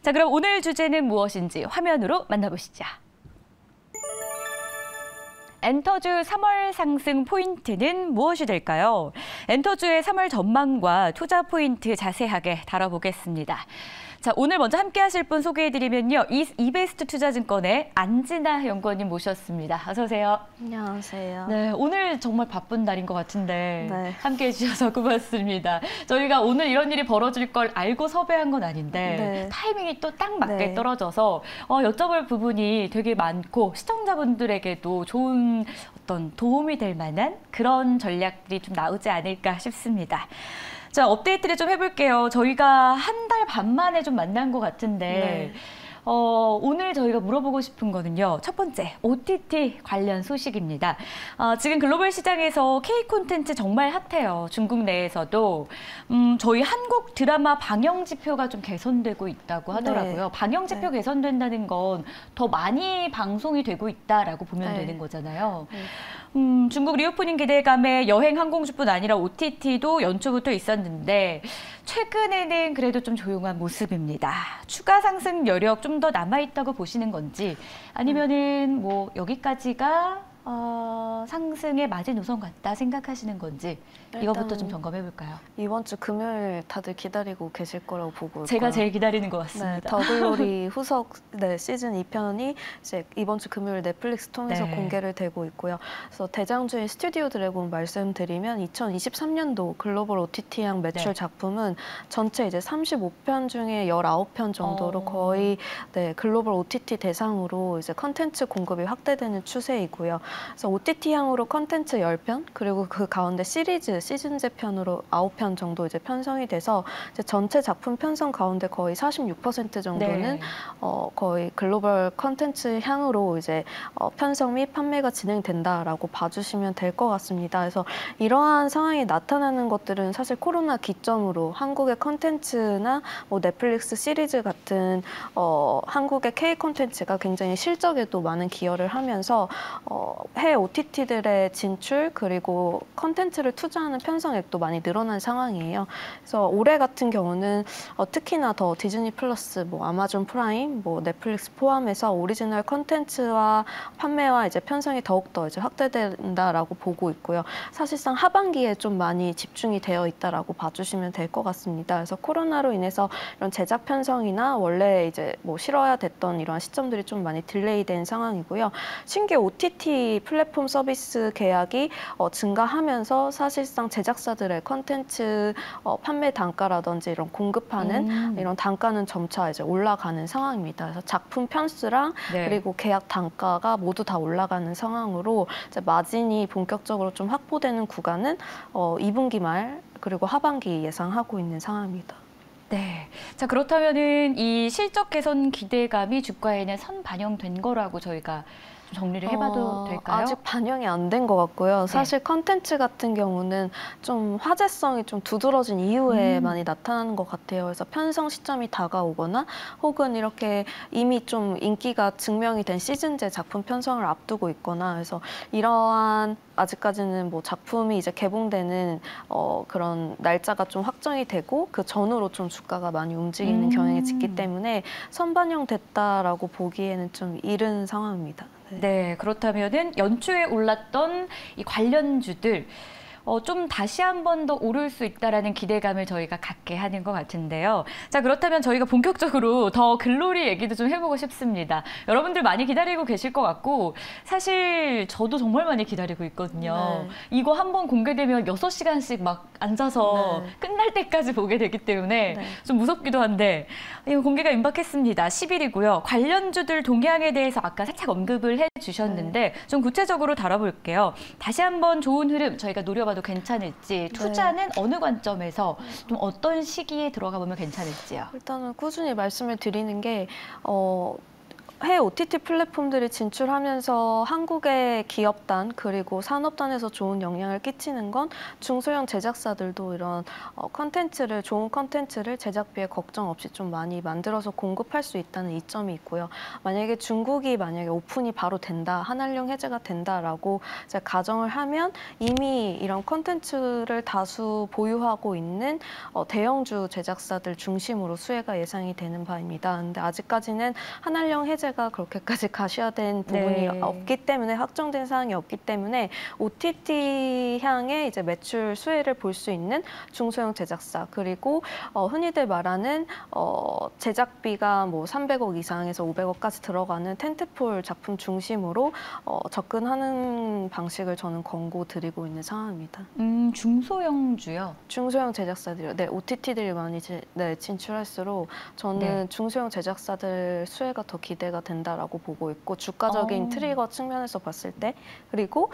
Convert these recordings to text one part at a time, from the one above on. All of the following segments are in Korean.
자, 그럼 오늘 주제는 무엇인지 화면으로 만나보시죠. 엔터주 3월 상승 포인트는 무엇이 될까요? 엔터주의 3월 전망과 투자 포인트 자세하게 다뤄보겠습니다. 자, 오늘 먼저 함께 하실 분 소개해드리면요. 이베스트 투자증권의 안진아 연구원님 모셨습니다. 어서 오세요. 안녕하세요. 네, 오늘 정말 바쁜 날인 것 같은데 네. 함께 해주셔서 고맙습니다. 저희가 오늘 이런 일이 벌어질 걸 알고 섭외한 건 아닌데 네. 타이밍이 또 딱 맞게 네. 떨어져서 여쭤볼 부분이 되게 많고 시청자분들에게도 좋은 어떤 도움이 될 만한 그런 전략들이 좀 나오지 않을까 싶습니다. 자, 업데이트를 좀 해볼게요. 저희가 한 달 반 만에 좀 만난 것 같은데 네. 오늘 저희가 물어보고 싶은 거는요. 첫 번째, OTT 관련 소식입니다. 지금 글로벌 시장에서 K 콘텐츠 정말 핫해요. 중국 내에서도. 저희 한국 드라마 방영 지표가 좀 개선되고 있다고 하더라고요. 네. 방영 지표 개선된다는 건 더 많이 방송이 되고 있다라고 보면 네. 되는 거잖아요. 네. 중국 리오프닝 기대감에 여행 항공주뿐 아니라 OTT도 연초부터 있었는데 최근에는 그래도 좀 조용한 모습입니다. 추가 상승 여력 좀 더 남아있다고 보시는 건지 아니면은 뭐 여기까지가 상승의 마지노선 같다 생각하시는 건지 이거부터 좀 점검해 볼까요? 이번 주 금요일 다들 기다리고 계실 거라고 보고 제가 있고요. 제일 기다리는 것 네, 같습니다. 더글로리 후속 시즌 2편이 이제 이번 주 금요일 넷플릭스 통해서 네. 공개를 되고 있고요. 그래서 대장주인 스튜디오 드래곤 말씀드리면 2023년도 글로벌 OTT향 매출 네. 작품은 전체 이제 35편 중에 19편 정도로 거의 글로벌 OTT 대상으로 이제 컨텐츠 공급이 확대되는 추세이고요. 그래서 OTT향으로 컨텐츠 10편 그리고 그 가운데 시리즈 시즌제 편으로 9편 정도 이제 편성이 돼서 이제 전체 작품 편성 가운데 거의 46% 정도는 네. 거의 글로벌 컨텐츠 향으로 이제 편성 및 판매가 진행된다라고 봐주시면 될 것 같습니다. 그래서 이러한 상황이 나타나는 것들은 사실 코로나 기점으로 한국의 컨텐츠나 뭐 넷플릭스 시리즈 같은 한국의 K 콘텐츠가 굉장히 실적에도 많은 기여를 하면서 해외 OTT들의 진출 그리고 컨텐츠를 투자하는 편성액도 많이 늘어난 상황이에요. 그래서 올해 같은 경우는 특히나 더 디즈니 플러스, 뭐 아마존 프라임, 뭐 넷플릭스 포함해서 오리지널 컨텐츠와 판매와 이제 편성이 더욱더 이제 확대된다라고 보고 있고요. 사실상 하반기에 좀 많이 집중이 되어 있다라고 봐주시면 될 것 같습니다. 그래서 코로나로 인해서 이런 제작 편성이나 원래 이제 뭐 실어야 됐던 이러한 시점들이 좀 많이 딜레이된 상황이고요. 신규 OTT 플랫폼 서비스 계약이 증가하면서 사실상 제작사들의 컨텐츠 판매 단가라든지 이런 공급하는 이런 단가는 점차 이제 올라가는 상황입니다. 그래서 작품 편수랑 네. 그리고 계약 단가가 모두 다 올라가는 상황으로 이제 마진이 본격적으로 좀 확보되는 구간은 2분기 말 그리고 하반기 예상하고 있는 상황입니다. 네. 자, 그렇다면은 이 실적 개선 기대감이 주가에는 선 반영된 거라고 저희가 좀 정리를 해봐도 될까요? 아직 반영이 안 된 것 같고요. 사실 컨텐츠 같은 경우는 좀 화제성이 좀 두드러진 이후에 많이 나타나는 것 같아요. 그래서 편성 시점이 다가오거나 혹은 이렇게 이미 좀 인기가 증명이 된 시즌제 작품 편성을 앞두고 있거나 그래서 이러한 아직까지는 뭐 작품이 이제 개봉되는 그런 날짜가 좀 확정이 되고 그 전후로 좀 주가가 많이 움직이는 경향이 짙기 때문에 선반영됐다라고 보기에는 좀 이른 상황입니다. 네, 그렇다면은 연초에 올랐던 이 관련주들 좀 다시 한 번 더 오를 수 있다라는 기대감을 저희가 갖게 하는 것 같은데요. 자, 그렇다면 저희가 본격적으로 더 글로리 얘기도 좀 해보고 싶습니다. 여러분들 많이 기다리고 계실 것 같고 사실 저도 정말 많이 기다리고 있거든요. 네. 이거 한 번 공개되면 6시간씩 막 앉아서 끝날 때까지 보게 되기 때문에 좀 무섭기도 한데 이거 공개가 임박했습니다. 10일이고요. 관련주들 동향에 대해서 아까 살짝 언급을 해주셨는데 좀 구체적으로 다뤄볼게요. 다시 한번 좋은 흐름 저희가 노려봐도 괜찮을지 투자는 어느 관점에서 좀 어떤 시기에 들어가 보면 괜찮을지요? 일단은 꾸준히 말씀을 드리는 게 해외 OTT 플랫폼들이 진출하면서 한국의 기업단 그리고 산업단에서 좋은 영향을 끼치는 건 중소형 제작사들도 이런 컨텐츠를 좋은 컨텐츠를 제작비에 걱정 없이 좀 많이 만들어서 공급할 수 있다는 이점이 있고요. 만약에 중국이 오픈이 바로 된다, 한한령 해제가 된다라고 이제 가정을 하면 이미 이런 컨텐츠를 다수 보유하고 있는 대형주 제작사들 중심으로 수혜가 예상이 되는 바입니다. 근데 아직까지는 한한령 해제가 그렇게까지 가시화된 부분이 네. 없기 때문에 확정된 사항이 없기 때문에 OTT 향의 이제 매출 수혜를 볼 수 있는 중소형 제작사 그리고 흔히들 말하는 제작비가 뭐 300억 이상에서 500억까지 들어가는 텐트폴 작품 중심으로 접근하는 방식을 저는 권고드리고 있는 상황입니다. 중소형주요? 중소형 제작사들이요. 네, OTT들이 많이 진출할수록 저는 중소형 제작사들 수혜가 더 기대가 된다라고 보고 있고 주가적인 트리거 측면에서 봤을 때 그리고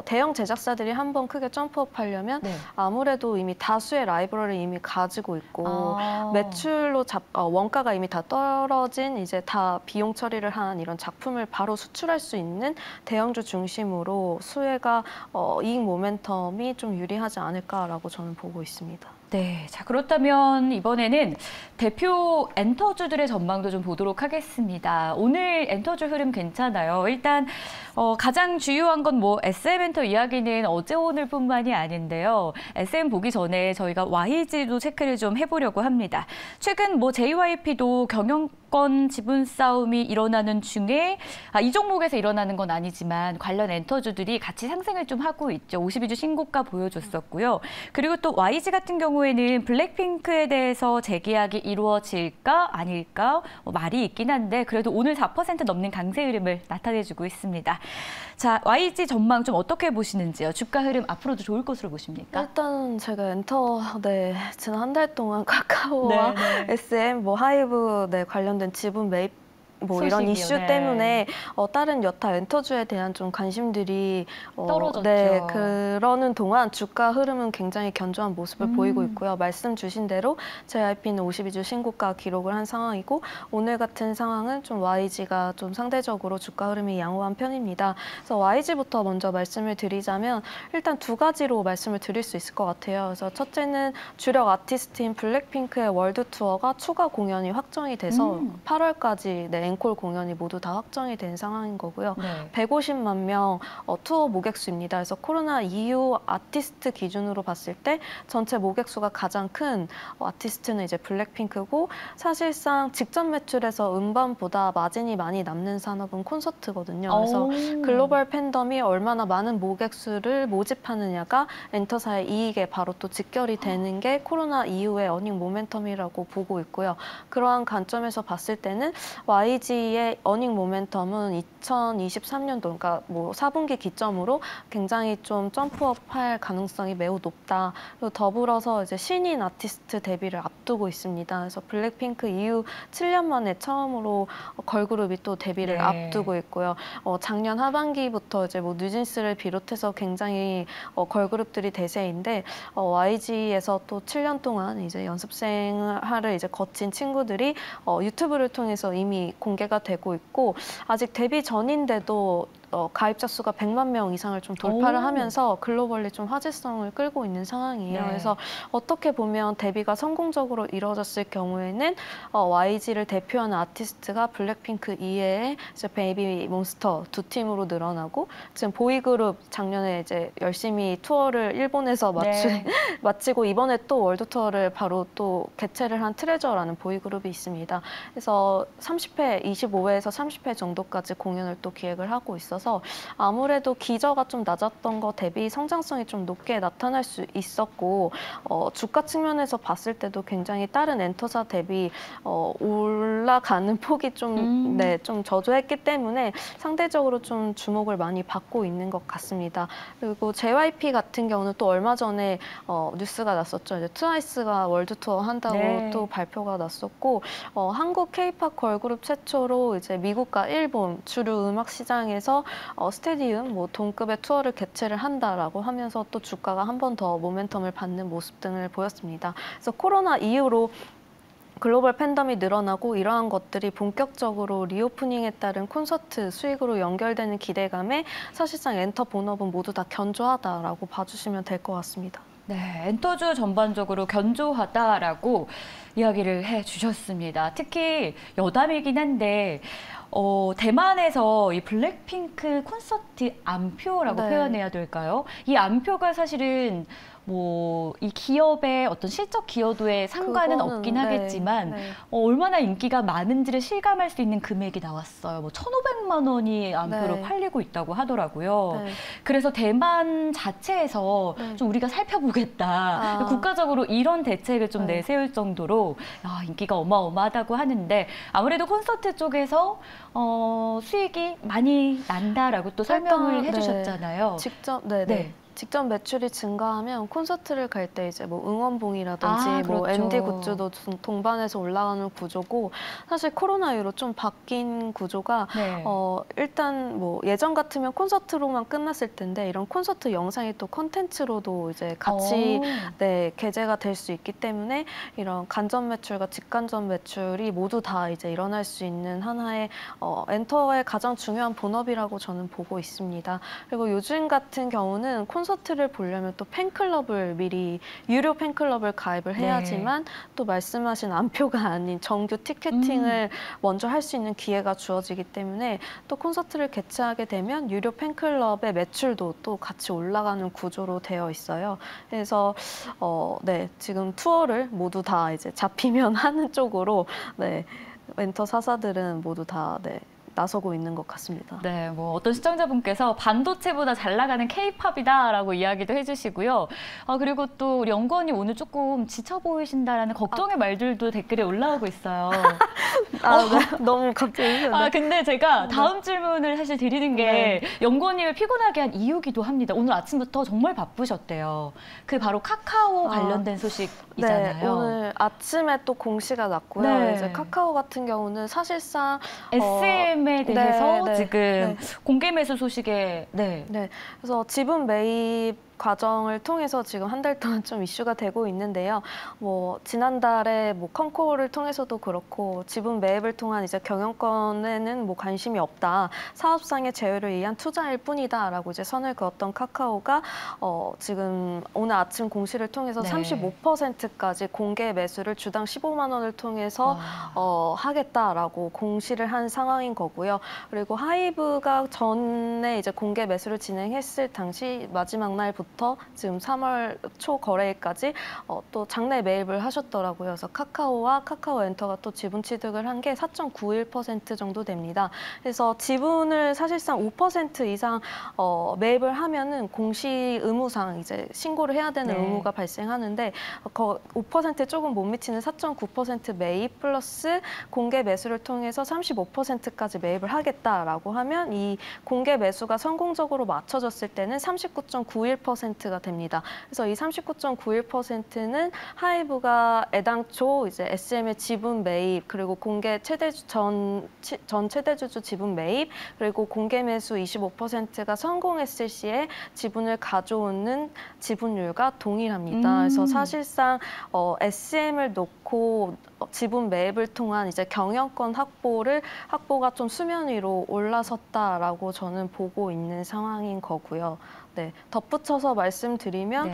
대형 제작사들이 한번 크게 점프업하려면 아무래도 이미 다수의 라이브러리 이미 가지고 있고 매출로 원가가 이미 다 떨어진 이제 다 비용 처리를 한 이런 작품을 바로 수출할 수 있는 대형주 중심으로 수혜가 이익 모멘텀이 좀 유리하지 않을까라고 저는 보고 있습니다. 네, 자 그렇다면 이번에는 대표 엔터주들의 전망도 좀 보도록 하겠습니다. 오늘 엔터주 흐름 괜찮아요. 일단 가장 주요한 건 뭐 SM 엔터 이야기는 어제 오늘뿐만이 아닌데요. SM 보기 전에 저희가 YG도 체크를 좀 해보려고 합니다. 최근 뭐 JYP도 경영권 지분 싸움이 일어나는 중에 이 종목에서 일어나는 건 아니지만 관련 엔터주들이 같이 상승을 좀 하고 있죠. 52주 신고가 보여줬었고요. 그리고 또 YG 같은 경우에는 블랙핑크에 대해서 재계약이 이루어질까 아닐까 말이 있긴 한데 그래도 오늘 4% 넘는 강세 흐름을 나타내주고 있습니다. 자, YG 전망 좀 어떻게 보시는지요? 주가 흐름 앞으로도 좋을 것으로 보십니까? 일단 제가 엔터 지난 한 달 동안 카카오와 SM, 뭐 하이브 관련된 지분 매입 뭐 소식이요. 이런 이슈 때문에 다른 여타 엔터주에 대한 좀 관심들이 떨어졌죠. 그러는 동안 주가 흐름은 굉장히 견조한 모습을 보이고 있고요. 말씀 주신 대로 JYP는 52주 신고가 기록을 한 상황이고 오늘 같은 상황은 좀 YG가 좀 상대적으로 주가 흐름이 양호한 편입니다. 그래서 YG부터 먼저 말씀을 드리자면 일단 두 가지로 말씀을 드릴 수 있을 것 같아요. 그래서 첫째는 주력 아티스트인 블랙핑크의 월드 투어가 추가 공연이 확정이 돼서 8월까지 앵콜 공연이 모두 다 확정이 된 상황인 거고요. 150만 명 투어 모객수입니다. 그래서 코로나 이후 아티스트 기준으로 봤을 때 전체 모객수가 가장 큰 아티스트는 이제 블랙핑크고 사실상 직접 매출에서 음반보다 마진이 많이 남는 산업은 콘서트거든요. 그래서 글로벌 팬덤이 얼마나 많은 모객수를 모집하느냐가 엔터사의 이익에 바로 또 직결이 되는 게 코로나 이후의 어닝 모멘텀이라고 보고 있고요. 그러한 관점에서 봤을 때는 YG의 어닝 모멘텀은 2023년도, 그러니까 뭐 4분기 기점으로 굉장히 좀 점프업할 가능성이 매우 높다. 그리고 더불어서 이제 신인 아티스트 데뷔를 앞두고 있습니다. 그래서 블랙핑크 이후 7년 만에 처음으로 걸그룹이 또 데뷔를 앞두고 있고요. 작년 하반기부터 이제 뭐 뉴진스를 비롯해서 굉장히 걸그룹들이 대세인데 YG에서 또 7년 동안 이제 연습 생활을 이제 거친 친구들이 유튜브를 통해서 이미 공개가 되고 있고 아직 데뷔 전인데도 가입자 수가 100만 명 이상을 좀 돌파를 하면서 글로벌리 좀 화제성을 끌고 있는 상황이에요. 그래서 어떻게 보면 데뷔가 성공적으로 이루어졌을 경우에는 YG를 대표하는 아티스트가 블랙핑크 이외에 이제 베이비몬스터 두 팀으로 늘어나고 지금 보이그룹 작년에 이제 열심히 투어를 일본에서 마치고 이번에 또 월드 투어를 바로 또 개최를 한 트레저라는 보이그룹이 있습니다. 그래서 30회, 25회에서 30회 정도까지 공연을 또 기획을 하고 있어서 아무래도 기저가 좀 낮았던 거 대비 성장성이 좀 높게 나타날 수 있었고 주가 측면에서 봤을 때도 굉장히 다른 엔터사 대비 올라가는 폭이 좀 저조했기 때문에 상대적으로 좀 주목을 많이 받고 있는 것 같습니다. 그리고 JYP 같은 경우는 또 얼마 전에 뉴스가 났었죠. 이제 트와이스가 월드 투어 한다고 또 발표가 났었고 한국 K-팝 걸그룹 최초로 이제 미국과 일본 주류 음악 시장에서 스테디움, 뭐 동급의 투어를 개최를 한다라고 하면서 또 주가가 한 번 더 모멘텀을 받는 모습 등을 보였습니다. 그래서 코로나 이후로 글로벌 팬덤이 늘어나고 이러한 것들이 본격적으로 리오프닝에 따른 콘서트 수익으로 연결되는 기대감에 사실상 엔터 본업은 모두 다 견조하다라고 봐주시면 될 것 같습니다. 네, 엔터주 전반적으로 견조하다라고 이야기를 해주셨습니다. 특히 여담이긴 한데 대만에서 이 블랙핑크 콘서트 안표라고 네. 표현해야 될까요? 이 안표가 사실은 뭐 이 기업의 어떤 실적 기여도에 상관은 그거는, 없긴 네, 하겠지만 네. 얼마나 인기가 많은지를 실감할 수 있는 금액이 나왔어요. 뭐 1,500만 원이 안표로 네. 팔리고 있다고 하더라고요. 네. 그래서 대만 자체에서 네. 좀 우리가 살펴보겠다. 국가적으로 이런 대책을 좀 네. 내세울 정도로 인기가 어마어마하다고 하는데 아무래도 콘서트 쪽에서 수익이 많이 난다라고 또 설명을 해주셨잖아요. 직접 매출이 증가하면 콘서트를 갈 때 이제 뭐 응원봉이라든지 뭐 그렇죠. MD 굿즈도 동반해서 올라가는 구조고 사실 코로나 이후로 좀 바뀐 구조가 네. 일단 뭐 예전 같으면 콘서트로만 끝났을 텐데 이런 콘서트 영상이 또 콘텐츠로도 이제 같이 게재가 될 수 있기 때문에 이런 간접 매출과 직간접 매출이 모두 다 이제 일어날 수 있는 하나의 엔터의 가장 중요한 본업이라고 저는 보고 있습니다. 그리고 요즘 같은 경우는 콘서트를 보려면 또 팬클럽을 미리 유료 팬클럽을 가입을 해야지만 또 말씀하신 안표가 아닌 정규 티켓팅을 먼저 할 수 있는 기회가 주어지기 때문에 또 콘서트를 개최하게 되면 유료 팬클럽의 매출도 또 같이 올라가는 구조로 되어 있어요. 그래서 지금 투어를 모두 다 이제 잡히면 하는 쪽으로 엔터 사사들은 모두 다 나서고 있는 것 같습니다. 네, 뭐 어떤 시청자분께서 반도체보다 잘 나가는 K-팝이다라고 이야기도 해주시고요. 그리고 또 우리 연구원님 오늘 조금 지쳐 보이신다라는 걱정의 말들도 댓글에 올라오고 있어요. 네. 너무 갑자기. 근데 제가 다음 질문을 사실 드리는 게 연구원님을 피곤하게 한 이유기도 합니다. 오늘 아침부터 정말 바쁘셨대요. 그 바로 카카오 관련된 소식이잖아요. 네, 오늘 아침에 또 공시가 났고요. 네. 이제 카카오 같은 경우는 사실상 SM에 대해서 지금 공개 매수 소식에 그래서 지분 매입 과정을 통해서 지금 한 달 동안 좀 이슈가 되고 있는데요. 뭐 지난달에 뭐 컨코어를 통해서도 그렇고 지분 매입을 통한 이제 경영권에는 뭐 관심이 없다. 사업상의 제휴를 위한 투자일 뿐이다라고 이제 선을 그었던 카카오가 지금 오늘 아침 공시를 통해서 35%까지 공개 매수를 주당 15만 원을 통해서 하겠다라고 공시를 한 상황인 거고요. 그리고 하이브가 전에 이제 공개 매수를 진행했을 당시 마지막 날부터 지금 3월 초 거래일까지 또 장내 매입을 하셨더라고요. 그래서 카카오와 카카오엔터가 또 지분 취득을 한 게 4.91% 정도 됩니다. 그래서 지분을 사실상 5% 이상 매입을 하면은 공시 의무상 이제 신고를 해야 되는 의무가 발생하는데 5% 조금 못 미치는 4.9% 매입 플러스 공개 매수를 통해서 35%까지 매입을 하겠다라고 하면 이 공개 매수가 성공적으로 맞춰졌을 때는 39.91%가 됩니다. 그래서 이 39.91%는 하이브가 애당초 이제 SM의 지분 매입 그리고 공개 전 최대주주 지분 매입 그리고 공개 매수 25%가 성공했을 시에 지분을 가져오는 지분율과 동일합니다. 그래서 사실상 SM을 놓고 지분 매입을 통한 이제 경영권 확보가 좀 수면 위로 올라섰다라고 저는 보고 있는 상황인 거고요. 덧붙여서 말씀드리면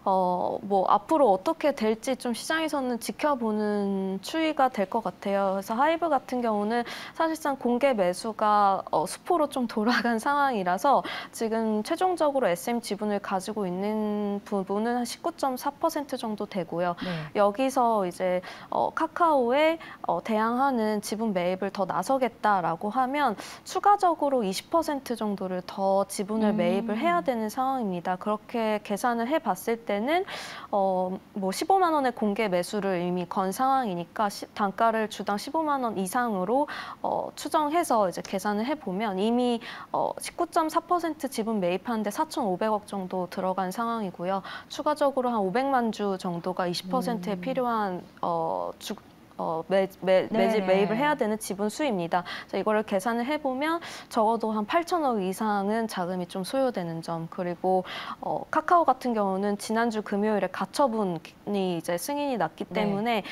뭐 앞으로 어떻게 될지 좀 시장에서는 지켜보는 추이가 될 것 같아요. 그래서 하이브 같은 경우는 사실상 공개 매수가 수포로 좀 돌아간 상황이라서 지금 최종적으로 SM 지분을 가지고 있는 부분은 한 19.4% 정도 되고요. 여기서 이제 카카오에 대항하는 지분 매입을 더 나서겠다라고 하면 추가적으로 20% 정도를 더 지분을 매입을 해야 되는 상황입니다. 그렇게 계산을 해봤을 때는 뭐 15만 원의 공개 매수를 이미 건 상황이니까 단가를 주당 15만 원 이상으로 추정해서 이제 계산을 해보면 이미 19.4% 지분 매입하는데 4,500억 정도 들어간 상황이고요. 추가적으로 한 500만 주 정도가 20%에 필요한 매입을 해야 되는 지분 수입니다. 그래서 이거를 계산을 해보면 적어도 한 8천억 이상은 자금이 좀 소요되는 점, 그리고 카카오 같은 경우는 지난주 금요일에 가처분이 이제 승인이 났기 때문에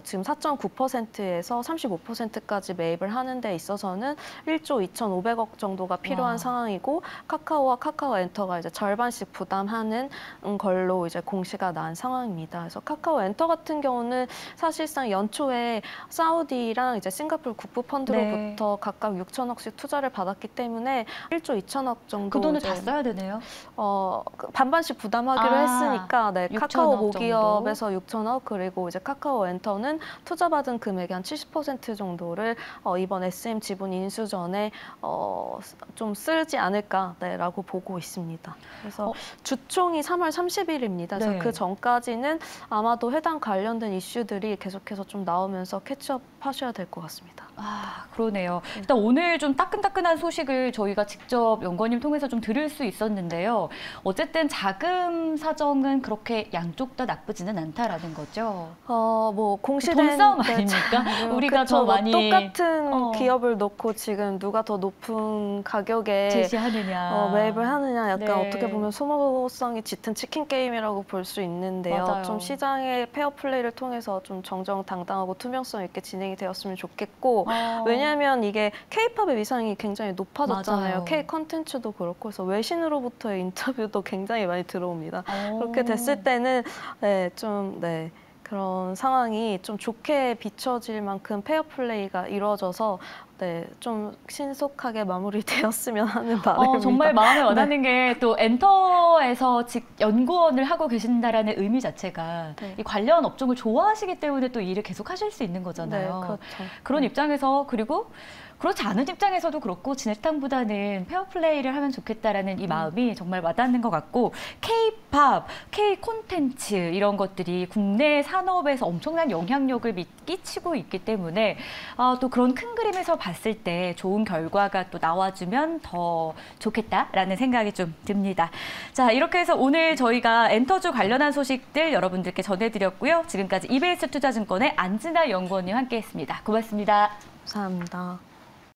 지금 4.9%에서 35%까지 매입을 하는 데 있어서는 1조 2,500억 정도가 필요한 상황이고, 카카오와 카카오엔터가 이제 절반씩 부담하는 걸로 이제 공시가 난 상황입니다. 그래서 카카오엔터 같은 경우는 사실상 연초에 사우디랑 이제 싱가포르 국부 펀드로부터 각각 6천억씩 투자를 받았기 때문에 1조 2천억 정도. 그 돈을 다 써야 되네요. 반반씩 부담하기로 했으니까 카카오 6천억 모기업에서 6천억, 그리고 이제 카카오엔터는 투자받은 금액의 한 70% 정도를 이번 SM 지분 인수 전에 좀 쓰지 않을까라고 보고 있습니다. 그래서 주총이 3월 30일입니다. 그래서 그 전까지는 아마도 해당 관련된 이슈들이 계속해서 좀 나오면서 캐치업 하셔야 될 것 같습니다. 아, 그러네요. 일단 오늘 좀 따끈따끈한 소식을 저희가 직접 연구원님 통해서 좀 들을 수 있었는데요. 어쨌든 자금 사정은 그렇게 양쪽 다 나쁘지는 않다라는 거죠. 뭐 공시된 돈 싸움 아닙니까? 우리가 더 많이 똑같은 기업을 놓고 지금 누가 더 높은 가격에 제시하느냐, 매입을 하느냐, 약간 어떻게 보면 소모성이 짙은 치킨 게임이라고 볼 수 있는데요. 맞아요. 좀 시장의 페어 플레이를 통해서 좀 정정당당하고 투명성 있게 진행이 되었으면 좋겠고, 왜냐하면 이게 K-팝의 위상이 굉장히 높아졌잖아요. K 컨텐츠도 그렇고, 그래서 외신으로부터의 인터뷰도 굉장히 많이 들어옵니다. 그렇게 됐을 때는 그런 상황이 좀 좋게 비춰질 만큼 페어 플레이가 이루어져서 좀 신속하게 마무리되었으면 하는 바람입니다. 정말 마음에 와닿는 게 또 엔터에서 연구원을 하고 계신다라는 의미 자체가 이 관련 업종을 좋아하시기 때문에 또 일을 계속 하실 수 있는 거잖아요. 그렇죠. 그런 입장에서, 그리고 그렇지 않은 입장에서도 그렇고 진흙탕보다는 페어플레이를 하면 좋겠다라는 이 마음이 정말 와닿는 것 같고, K-팝, K-콘텐츠 이런 것들이 국내 산업에서 엄청난 영향력을 끼치고 있기 때문에 또 그런 큰 그림에서 봤을 때 좋은 결과가 또 나와주면 더 좋겠다라는 생각이 좀 듭니다. 자, 이렇게 해서 오늘 저희가 엔터주 관련한 소식들 여러분들께 전해드렸고요. 지금까지 EBS 투자증권의 안진아 연구원님 함께했습니다. 고맙습니다. 감사합니다.